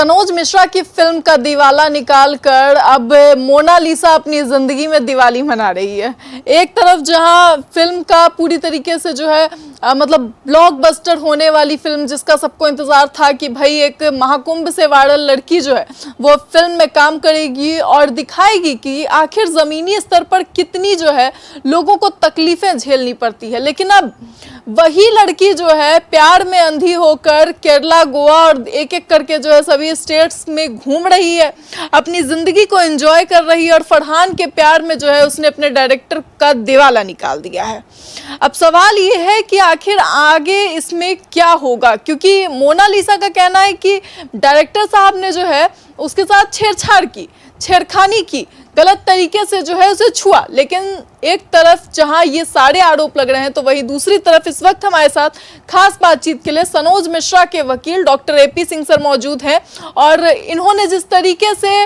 सनोज मिश्रा की फिल्म का दिवाला निकालकर अब मोनालिसा अपनी जिंदगी में दिवाली मना रही है। एक तरफ जहां फिल्म का पूरी तरीके से जो है मतलब ब्लॉकबस्टर होने वाली फिल्म जिसका सबको इंतजार था कि भाई एक महाकुंभ से वायरल लड़की जो है वो फिल्म में काम करेगी और दिखाएगी कि आखिर जमीनी स्तर पर कितनी जो है लोगों को तकलीफें झेलनी पड़ती है, लेकिन अब वही लड़की जो है प्यार में अंधी होकर केरला, गोवा और एक एक करके जो है सभी स्टेट्स में घूम रही है, अपनी जिंदगी को एंजॉय कर रही है और फरहान के प्यार में जो है उसने अपने डायरेक्टर का दिवाला निकाल दिया है। अब सवाल ये है कि आखिर आगे इसमें क्या होगा, क्योंकि मोनालिसा का कहना है कि डायरेक्टर साहब ने जो है उसके साथ छेड़छाड़ की, छेड़खानी की, गलत तरीके से जो है उसे छुआ। लेकिन एक तरफ जहां ये सारे आरोप लग रहे हैं तो वहीं दूसरी तरफ इस वक्त हमारे साथ खास बातचीत के लिए सनोज मिश्रा के वकील डॉक्टर AP सिंह सर मौजूद हैं और इन्होंने जिस तरीके से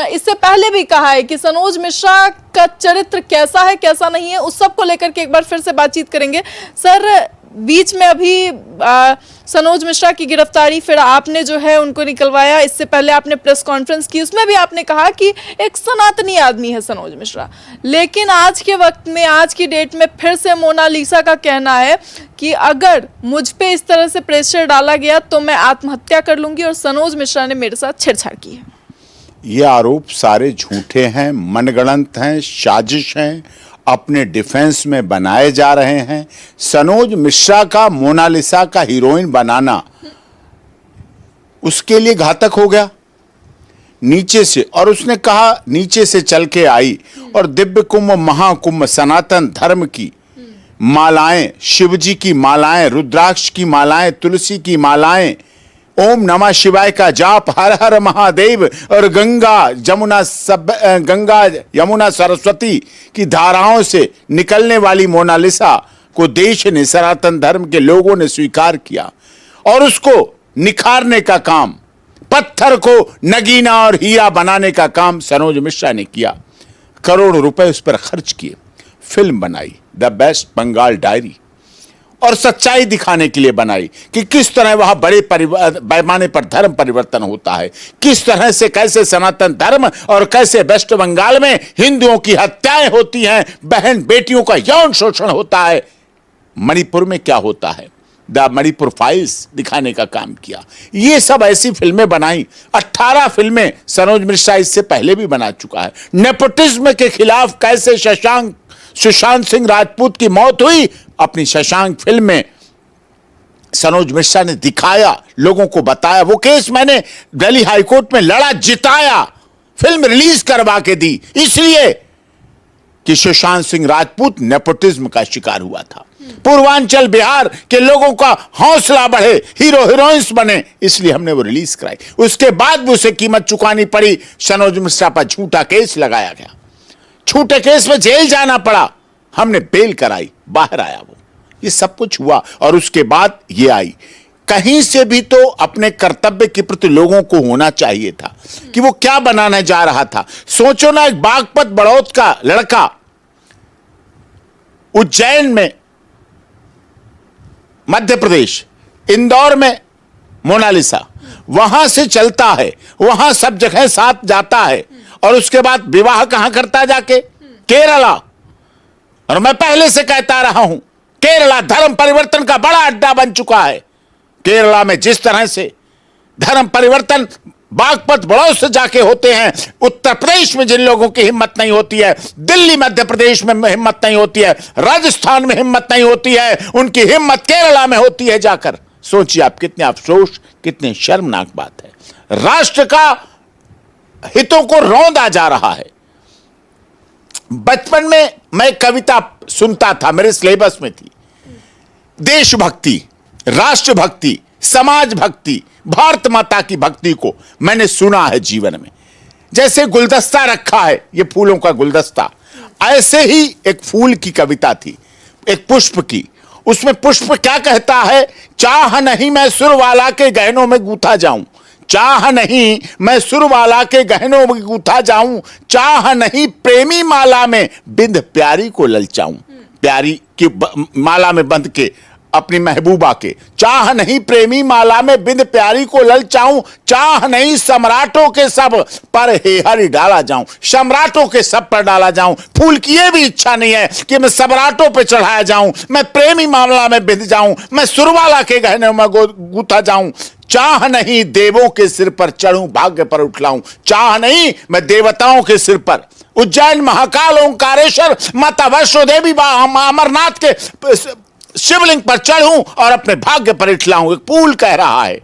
इससे पहले भी कहा है कि सनोज मिश्रा का चरित्र कैसा है कैसा नहीं है, उस सब को लेकर के एक बार फिर से बातचीत करेंगे। सर, बीच में अभी सनोज मिश्रा की गिरफ्तारी, फिर आपने जो है उनको निकलवाया, इससे पहले आपने प्रेस कॉन्फ्रेंस की, उसमें भी आपने कहा कि एक सनातनी आदमी है सनोज मिश्रा। लेकिन आज के वक्त में, आज की डेट में फिर से मोनालिसा का कहना है कि अगर मुझ पे इस तरह से प्रेशर डाला गया तो मैं आत्महत्या कर लूंगी और सनोज मिश्रा ने मेरे साथ छेड़छाड़ की है। ये आरोप सारे झूठे हैं, मनगढ़ंत हैं, साजिश हैं, अपने डिफेंस में बनाए जा रहे हैं। सनोज मिश्रा का मोनालिसा का हीरोइन बनाना उसके लिए घातक हो गया नीचे से, और उसने कहा नीचे से चल के आई और दिव्य कुंभ, महाकुंभ, सनातन धर्म की मालाएं, शिवजी की मालाएं, रुद्राक्ष की मालाएं, तुलसी की मालाएं, ओम नमः शिवाय का जाप, हर हर महादेव और गंगा यमुना सरस्वती की धाराओं से निकलने वाली मोनालिसा को देश ने, सनातन धर्म के लोगों ने स्वीकार किया और उसको निखारने का काम, पत्थर को नगीना और हीरा बनाने का काम सनोज मिश्रा ने किया। करोड़ों रुपए उस पर खर्च किए, फिल्म बनाई द बेस्ट बंगाल डायरी, और सच्चाई दिखाने के लिए बनाई कि किस तरह वहां बड़े पैमाने पर धर्म परिवर्तन होता है, किस तरह से कैसे सनातन धर्म और कैसे वेस्ट बंगाल में हिंदुओं की हत्याएं होती हैं, बहन बेटियों का यौन शोषण होता है, मणिपुर में क्या होता है, द मणिपुर फाइल्स दिखाने का काम किया। ये सब ऐसी फिल्में बनाई, 18 फिल्में सनोज मिश्रा इससे पहले भी बना चुका है। नेपोटिज्म के खिलाफ कैसे सुशांत सिंह राजपूत की मौत हुई, अपनी शशांक फिल्म में सनोज मिश्रा ने दिखाया, लोगों को बताया। वो केस मैंने दिल्ली हाईकोर्ट में लड़ा, जिताया, फिल्म रिलीज करवा के दी, इसलिए कि सुशांत सिंह राजपूत नेपोटिज्म का शिकार हुआ था। पूर्वांचल बिहार के लोगों का हौसला बढ़े, हीरो हीरोइंस बने, इसलिए हमने वो रिलीज कराई। उसके बाद भी उसे कीमत चुकानी पड़ी, सनोज मिश्रा पर झूठा केस लगाया गया, झूठे केस में जेल जाना पड़ा, हमने बेल कराई, बाहर आया वो, ये सब कुछ हुआ। और उसके बाद ये आई, कहीं से भी तो अपने कर्तव्य के प्रति लोगों को होना चाहिए था कि वो क्या बनाने जा रहा था। सोचो ना, एक बागपत बड़ौत का लड़का उज्जैन में, मध्य प्रदेश, इंदौर में मोनालिसा, वहां से चलता है, वहां सब जगह साथ जाता है, और उसके बाद विवाह कहां करता जाके, केरला। और मैं पहले से कहता रहा हूं, केरला धर्म परिवर्तन का बड़ा अड्डा बन चुका है। केरला में जिस तरह से धर्म परिवर्तन बागपत बड़ौत से जाके होते हैं, उत्तर प्रदेश में जिन लोगों की हिम्मत नहीं होती है, दिल्ली मध्य प्रदेश में हिम्मत नहीं होती है, राजस्थान में हिम्मत नहीं होती है, उनकी हिम्मत केरला में होती है जाकर। सोचिए आप, कितने अफसोस, कितने शर्मनाक बात है। राष्ट्र का हितों को रौंदा जा रहा है। बचपन में मैं कविता सुनता था, मेरे सिलेबस में थी, देशभक्ति, राष्ट्रभक्ति, समाज भक्ति, भारत माता की भक्ति को मैंने सुना है जीवन में। जैसे गुलदस्ता रखा है, ये फूलों का गुलदस्ता, ऐसे ही एक फूल की कविता थी, एक पुष्प की। उसमें पुष्प क्या कहता है, चाह नहीं मैं सुरवाला के गहनों में गूंथा जाऊं, चाह नहीं मैं सुरवाला के गहनों में गूंथा जाऊं, चाह नहीं प्रेमी माला में बिंद प्यारी को ललचाऊं। प्यारी की माला में बंध के अपनी महबूबा के, चाह नहीं प्रेमी माला में बिंद प्यारी को ललचाऊं, चाह नहीं सम्राटों के सब पर हेहरी डाला जाऊं, सम्राटों के सब पर डाला जाऊं। फूल की ये भी इच्छा नहीं है कि मैं सम्राटों पे चढ़ाया जाऊं, मैं प्रेमी मामला में बिंद जाऊं, मैं सुरवाला के गहने में गूथा जाऊं। चाह नहीं देवों के सिर पर चढ़ूं, भाग्य पर उठलाऊं, चाह नहीं मैं देवताओं के सिर पर, उज्जैन महाकाल ओंकारेश्वर माता वैष्णो देवी अमरनाथ के शिवलिंग पर चढ़ूं और अपने भाग्य पर इठलाऊं। एक फूल कह रहा है,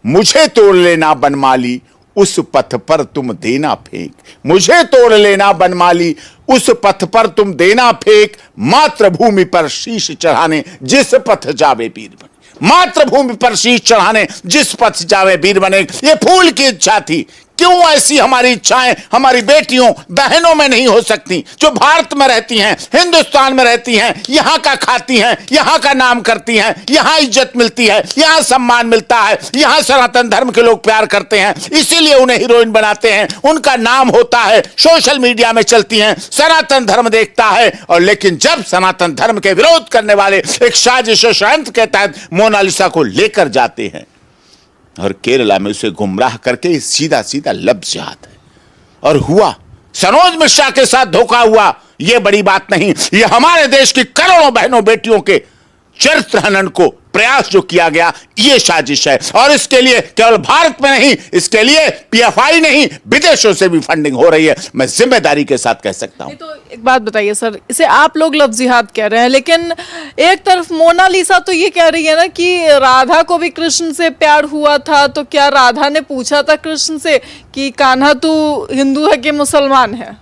मुझे तोड़ लेना बनमाली उस पथ पर तुम देना फेंक, मुझे तोड़ लेना बनमाली उस पथ पर तुम देना फेंक, मातृभूमि पर शीश चढ़ाने जिस पथ जावे वीर बने, मातृभूमि पर शीश चढ़ाने जिस पथ जावे वीर बने। ये फूल की इच्छा थी। क्यों ऐसी हमारी इच्छाएं हमारी बेटियों बहनों में नहीं हो सकती, जो भारत में रहती हैं, हिंदुस्तान में रहती हैं, यहां का खाती हैं, यहां का नाम करती हैं, यहां इज्जत मिलती है, यहां सम्मान मिलता है, यहां सनातन धर्म के लोग प्यार करते हैं, इसीलिए उन्हें हीरोइन बनाते हैं, उनका नाम होता है, सोशल मीडिया में चलती हैं, सनातन धर्म देखता है। और लेकिन जब सनातन धर्म के विरोध करने वाले एक साजिश षड्यंत्र के तहत मोनालिसा को लेकर जाते हैं और केरला में उसे गुमराह करके सीधा सीधा लफ्ज़ याद है, और हुआ सनोज मिश्रा के साथ धोखा हुआ। यह बड़ी बात नहीं, यह हमारे देश की करोड़ों बहनों बेटियों के चरित्र हनन को प्रयास जो किया गया, यह साजिश है। और इसके लिए केवल भारत में नहीं, इसके लिए पीएफआई नहीं, विदेशों से भी फंडिंग हो रही है, मैं जिम्मेदारी के साथ कह सकता हूं। तो एक बात बताइए सर, इसे आप लोग लफ्ज़ जिहाद कह रहे हैं, लेकिन एक तरफ मोनालिसा तो ये कह रही है ना कि राधा को भी कृष्ण से प्यार हुआ था, तो क्या राधा ने पूछा था कृष्ण से कि कान्हा तू हिंदू है कि मुसलमान है?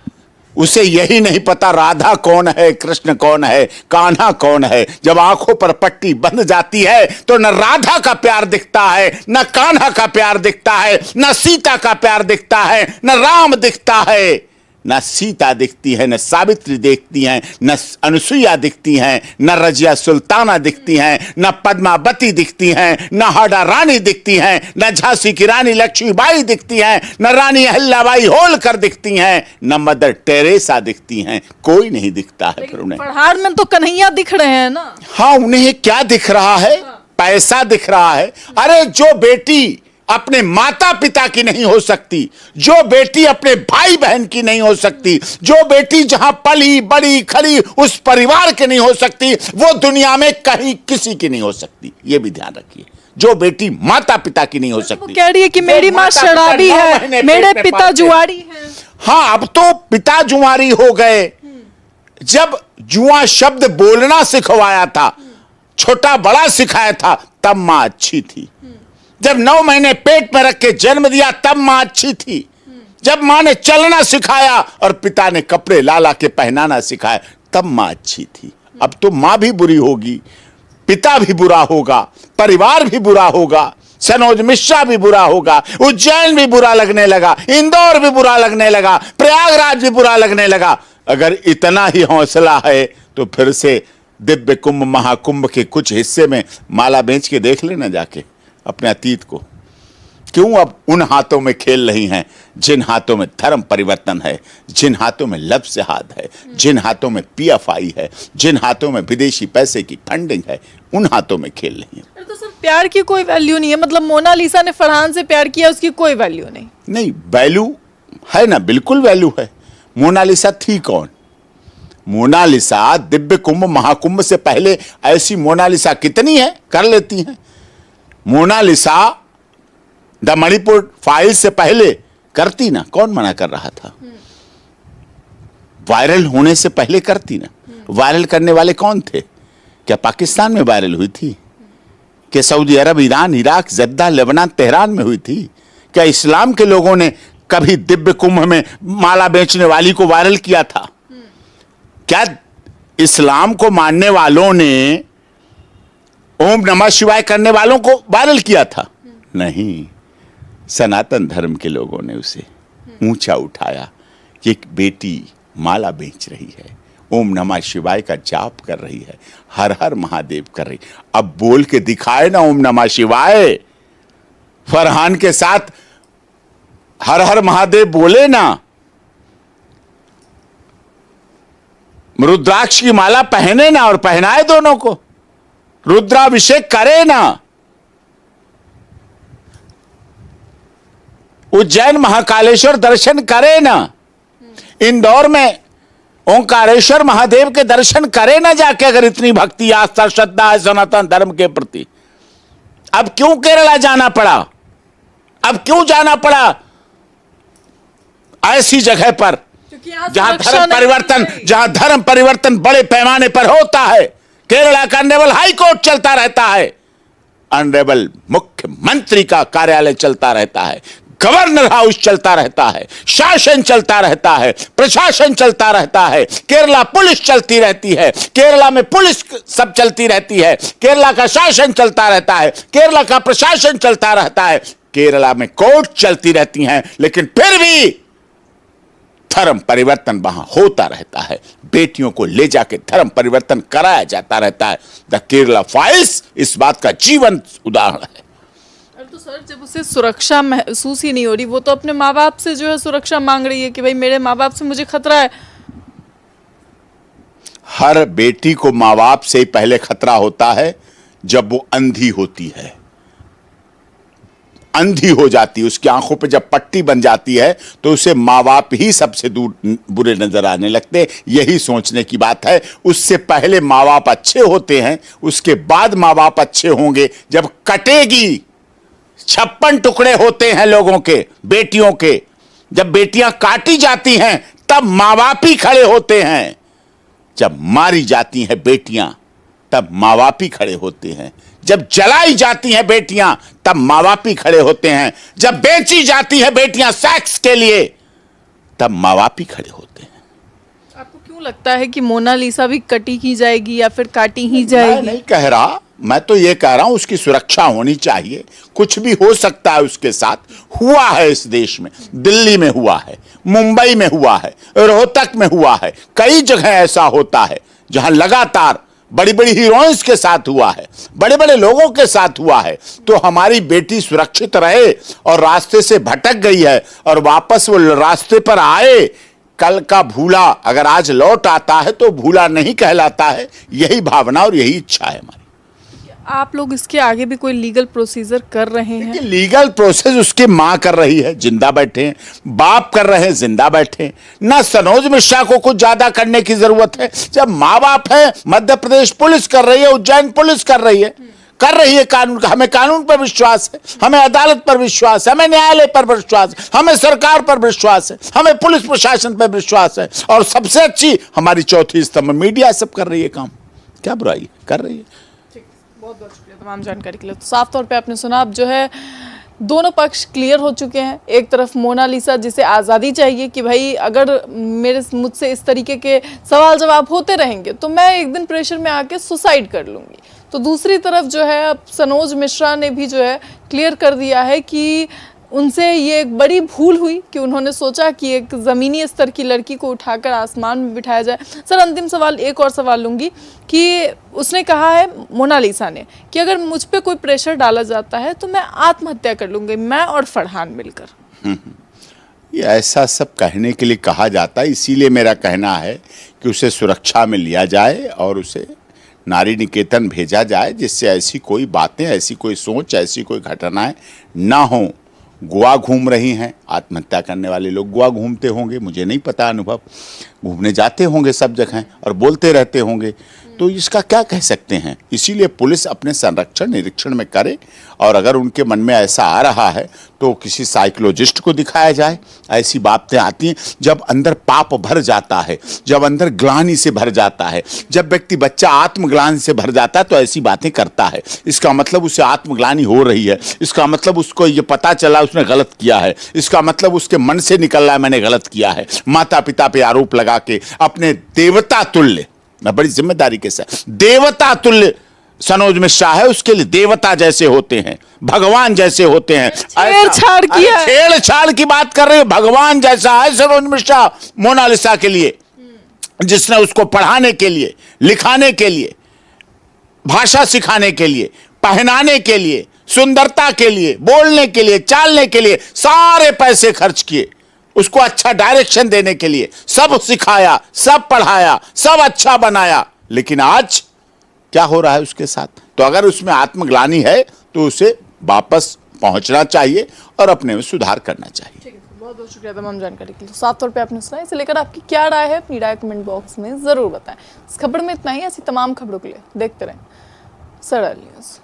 उसे यही नहीं पता राधा कौन है, कृष्ण कौन है, कान्हा कौन है। जब आंखों पर पट्टी बंध जाती है तो न राधा का प्यार दिखता है, न कान्हा का प्यार दिखता है, न सीता का प्यार दिखता है, न राम दिखता है, न सीता दिखती है, न सावित्री दिखती हैं, न अनुसुईया दिखती हैं, न रजिया सुल्ताना दिखती हैं, न पद्मावती दिखती हैं, न हाडा रानी दिखती हैं, न झांसी की रानी लक्ष्मीबाई दिखती हैं, न रानी अहिल्याबाई होलकर दिखती हैं, न मदर टेरेसा दिखती हैं। कोई नहीं दिखता है फिर उन्हें। पहाड़ में तो कन्हैया दिख रहे हैं ना। हाँ, उन्हें क्या दिख रहा है? पैसा दिख रहा है। अरे जो बेटी अपने माता पिता की नहीं हो सकती, जो बेटी अपने भाई बहन की नहीं हो सकती, जो बेटी जहां पली बड़ी खड़ी उस परिवार की नहीं हो सकती, वो दुनिया में कहीं किसी की नहीं हो सकती। ये भी ध्यान रखिए, जो बेटी माता पिता की नहीं हो सकती। कह रही है कि मेरी माँ शराबी है, मेरे पिता जुआरी हैं। हाँ, अब तो पिता जुआरी हो गए। जब जुआ शब्द बोलना सिखवाया था, छोटा बड़ा सिखाया था, तब मां अच्छी थी। जब 9 महीने पेट में रख के जन्म दिया, तब मां अच्छी थी। जब मां ने चलना सिखाया और पिता ने कपड़े ला ला के पहनाना सिखाया, तब मां अच्छी थी। अब तो मां भी बुरी होगी, पिता भी बुरा होगा, परिवार भी बुरा होगा, सनोज मिश्रा भी बुरा होगा, उज्जैन भी बुरा लगने लगा, इंदौर भी बुरा लगने लगा, प्रयागराज भी बुरा लगने लगा। अगर इतना ही हौसला है तो फिर से दिव्य कुंभ महाकुंभ के कुछ हिस्से में माला बेच के देख लेना जाके अपने अतीत को। क्यों अब उन हाथों में खेल रही हैं जिन हाथों में धर्म परिवर्तन है, जिन हाथों में लफ्ज़ जिहाद है, जिन हाथों में पीएफआई है, जिन हाथों में विदेशी पैसे की फंडिंग है, उन हाथों में खेल रही हैं। तो सर प्यार की कोई वैल्यू नहीं है? मतलब मोनालिसा ने फरहान से प्यार किया, उसकी कोई वैल्यू नहीं? नहीं, वैल्यू है ना, बिल्कुल वैल्यू है। मोनालिसा थी कौन? मोनालिसा दिव्य कुंभ महाकुंभ से पहले ऐसी मोनालिसा कितनी है, कर लेती हैं। मोनालिसा द मणिपुर फाइल से पहले करती ना, कौन मना कर रहा था? वायरल होने से पहले करती ना। वायरल करने वाले कौन थे? क्या पाकिस्तान में वायरल हुई थी? क्या Saudi Arab, Iran, Iraq, Jeddah, Lebanon, Tehran में हुई थी? क्या इस्लाम के लोगों ने कभी दिव्य कुंभ में माला बेचने वाली को वायरल किया था? क्या इस्लाम को मानने वालों ने ओम नमः शिवाय करने वालों को वायरल किया था? नहीं, सनातन धर्म के लोगों ने उसे ऊंचा उठाया कि एक बेटी माला बेच रही है, ओम नमः शिवाय का जाप कर रही है, हर हर महादेव कर रही। अब बोल के दिखाए ना ओम नमः शिवाय, फरहान के साथ हर हर महादेव बोले ना, रुद्राक्ष की माला पहने ना और पहनाए दोनों को। रुद्राभिषेक करे ना, उज्जैन महाकालेश्वर दर्शन करे ना, इंदौर में ओंकारेश्वर महादेव के दर्शन करे ना जाके, अगर इतनी भक्ति आस्था श्रद्धा है सनातन धर्म के प्रति। अब क्यों केरला जाना पड़ा? अब क्यों जाना पड़ा ऐसी जगह पर जहां धर्म परिवर्तन बड़े पैमाने पर होता है? केरला का ऑनरेबल हाई कोर्ट चलता रहता है, ऑनरेबल मुख्यमंत्री का कार्यालय चलता रहता है, गवर्नर हाउस चलता रहता है, शासन चलता रहता है, प्रशासन चलता रहता है, केरला पुलिस चलती रहती है, केरला में पुलिस सब चलती रहती है, केरला का शासन चलता रहता है, केरला का प्रशासन चलता रहता है, केरला में कोर्ट चलती रहती हैं, लेकिन फिर भी धर्म परिवर्तन वहां होता रहता है। बेटियों को ले जाके धर्म परिवर्तन कराया जाता रहता है। द केरला फाइल्स इस बात का जीवंत उदाहरण है। तो सर, जब उसे सुरक्षा महसूस ही नहीं हो रही, वो तो अपने माँ बाप से जो है सुरक्षा मांग रही है कि भाई मेरे माँ बाप से मुझे खतरा है। हर बेटी को माँ बाप से ही पहले खतरा होता है जब वो अंधी होती है, अंधी हो जाती है, उसकी आंखों पे जब पट्टी बन जाती है तो उसे माँ बाप ही सबसे दूर बुरे नजर आने लगते। यही सोचने की बात है। उससे पहले माँ बाप अच्छे होते हैं, उसके बाद माँ बाप अच्छे होंगे। जब कटेगी, 56 टुकड़े होते हैं लोगों के, बेटियों के, जब बेटियां काटी जाती हैं तब माँ बाप ही खड़े होते हैं। जब मारी जाती हैं बेटियां तब माँ बाप ही खड़े होते हैं। जब जलाई जाती हैं बेटियां तब माँ बाप ही खड़े होते हैं। जब बेची जाती हैं बेटियां सेक्स के लिए तब माँ बाप ही खड़े होते हैं। आपको क्यों लगता है कि मोनालिसा भी कटी ही जाएगी या फिर काटी ही जाएगी? मैं नहीं कह रहा, मैं तो ये कह रहा हूं उसकी सुरक्षा होनी चाहिए। कुछ भी हो सकता है उसके साथ। हुआ है इस देश में, दिल्ली में हुआ है, मुंबई में हुआ है, रोहतक में हुआ है, कई जगह ऐसा होता है जहां लगातार बड़ी बड़ी हीरोइंस के साथ हुआ है, बड़े बड़े लोगों के साथ हुआ है। तो हमारी बेटी सुरक्षित रहे और रास्ते से भटक गई है और वापस वो रास्ते पर आए। कल का भूला अगर आज लौट आता है तो भूला नहीं कहलाता है। यही भावना और यही इच्छा है हमारी। आप लोग इसके आगे भी कोई लीगल प्रोसीजर कर रहे हैं? लीगल प्रोसेस उसकी मां कर रही है, जिंदा बैठे हैं, बाप कर रहे हैं, जिंदा बैठे हैं। ना सनोज मिश्रा को कुछ ज्यादा करने की जरूरत है। जब माँ बाप है, मध्य प्रदेश पुलिस कर रही है, उज्जैन पुलिस कर रही है कानून का। हमें कानून पर विश्वास है, हमें अदालत पर विश्वास है, हमें न्यायालय पर विश्वास है, हमें सरकार पर विश्वास है, हमें पुलिस प्रशासन पर विश्वास है। और सबसे अच्छी हमारी चौथी स्तंभ मीडिया सब कर रही है काम। क्या बुराई कर रही है? बहुत बहुत शुक्रिया तमाम जानकारी के लिए। तो साफ तौर पे आपने सुना, अब जो है दोनों पक्ष क्लियर हो चुके हैं। एक तरफ मोनालिसा जिसे आज़ादी चाहिए कि भाई अगर मुझसे इस तरीके के सवाल जवाब होते रहेंगे तो मैं एक दिन प्रेशर में आके सुसाइड कर लूँगी। तो दूसरी तरफ जो है अब सनोज मिश्रा ने भी जो है क्लियर कर दिया है कि उनसे ये एक बड़ी भूल हुई कि उन्होंने सोचा कि एक ज़मीनी स्तर की लड़की को उठाकर आसमान में बिठाया जाए। सर, अंतिम सवाल, एक और सवाल लूँगी कि उसने कहा है, मोनालिसा ने, कि अगर मुझ पे कोई प्रेशर डाला जाता है तो मैं आत्महत्या कर लूँगी, मैं और फरहान मिलकर। ये ऐसा सब कहने के लिए कहा जाता है। इसीलिए मेरा कहना है कि उसे सुरक्षा में लिया जाए और उसे नारी निकेतन भेजा जाए, जिससे ऐसी कोई बातें, ऐसी कोई सोच, ऐसी कोई घटनाएं ना हो। गोवा घूम रही हैं, आत्महत्या करने वाले लोग गोवा घूमते होंगे, मुझे नहीं पता, अनुभव, घूमने जाते होंगे सब जगह और बोलते रहते होंगे। तो इसका क्या कह सकते हैं? इसीलिए पुलिस अपने संरक्षण निरीक्षण में करे और अगर उनके मन में ऐसा आ रहा है तो किसी साइकोलॉजिस्ट को दिखाया जाए। ऐसी बातें आती हैं जब अंदर पाप भर जाता है, जब अंदर ग्लानि से भर जाता है, जब व्यक्ति बच्चा आत्मग्लानि से भर जाता है तो ऐसी बातें करता है। इसका मतलब उसे आत्मग्लानि हो रही है, इसका मतलब उसको ये पता चला उसने गलत किया है, इसका मतलब उसके मन से निकल रहा है मैंने गलत किया है। माता पिता पे आरोप लगा के अपने देवता तुल्य, मैं बड़ी जिम्मेदारी के साथ, देवता तुल्य सनोज मिश्रा है, उसके लिए देवता जैसे होते हैं, भगवान जैसे होते हैं। छेड़छाड़ की बात कर रहे हो, भगवान जैसा है सनोज मिश्रा मोनालिसा के लिए, जिसने उसको पढ़ाने के लिए, लिखाने के लिए, भाषा सिखाने के लिए, पहनाने के लिए, सुंदरता के लिए, बोलने के लिए, चालने के लिए सारे पैसे खर्च किए, उसको अच्छा डायरेक्शन देने के लिए सब सिखाया, सब पढ़ाया, सब अच्छा बनाया। लेकिन आज क्या हो रहा है उसके साथ। तो अगर उसमें आत्मग्लानि है तो उसे वापस पहुंचना चाहिए और अपने में सुधार करना चाहिए। ठीक है, बहुत बहुत शुक्रिया तमाम जानकारी के लिए। तो साफ तौर पे आपने सुना, इसे लेकर आपकी क्या राय है अपनी राय कमेंट बॉक्स में जरूर बताएं। इस खबर में इतना ही, ऐसी तमाम खबरों के लिए देखते रहें सरल न्यूज़।